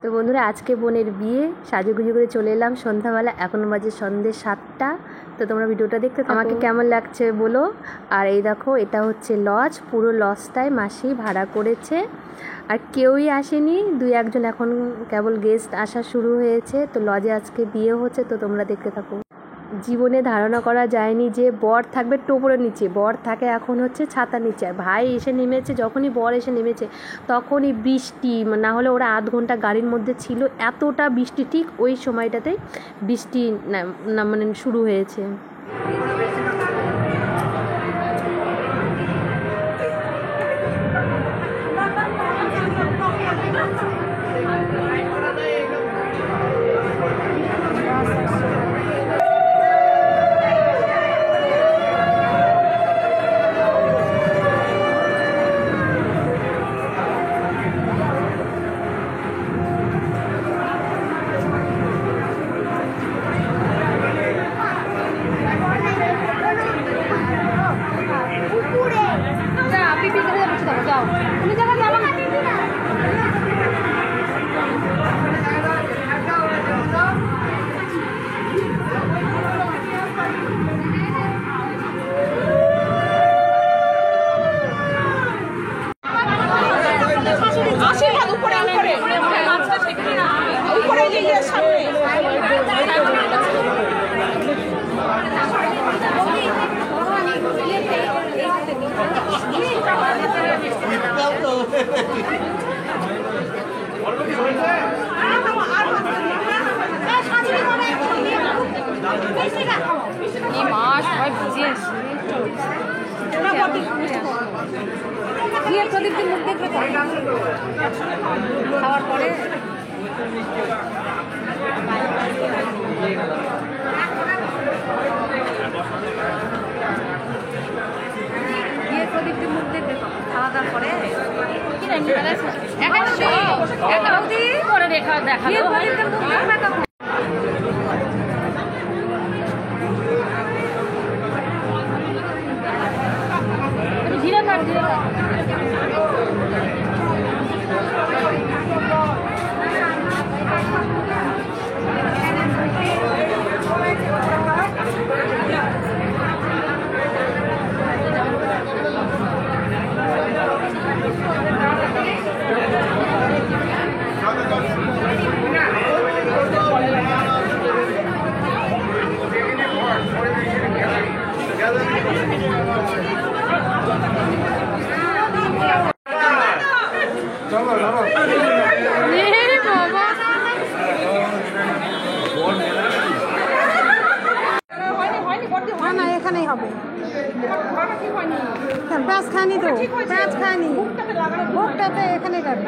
তো বন্ধুরা আজকে বোনের বিয়ে, সাজুগুজু করে চলে এলাম সন্ধ্যাবেলা। এখন বাজে সন্ধ্যে 7টা। তো তোমরা ভিডিওটা দেখতে থাকো, আমাকে কেমন লাগছে বলো। আর এই দেখো, এটা হচ্ছে লজ, পুরো লজটাই মাসি ভাড়া করেছে, আর কেউই আসেনি, 2-1 জন এখন কেবল গেস্ট আসা শুরু হয়েছে। তো লজে আজকে বিয়ে হচ্ছে, তো তোমরা দেখতে থাকো। জীবনে ধারণা করা যায়নি যে বর থাকবে টোপরের নিচে, বর থাকে এখন হচ্ছে ছাতার নিচে। আর ভাই এসে নেমেছে, যখনই বর এসে নেমেছে তখনই বৃষ্টি, না হলে ওরা আধ ঘন্টা গাড়ির মধ্যে ছিল, এতটা বৃষ্টি, ঠিক ওই সময়টাতে বৃষ্টি না মানে শুরু হয়েছে। প্রদীপদের মুখ দেখবে খাওয়ার পরে। প্রদীপদের মুখ দেখবে খাওয়া দাওয়ার পরে। ধীরে থাক, ধীরে থাক। না এখানেই হবে। পেঁয়াজ খানি তো, পেঁয়াজ খানি ভোগটাতে এখানে যাবে।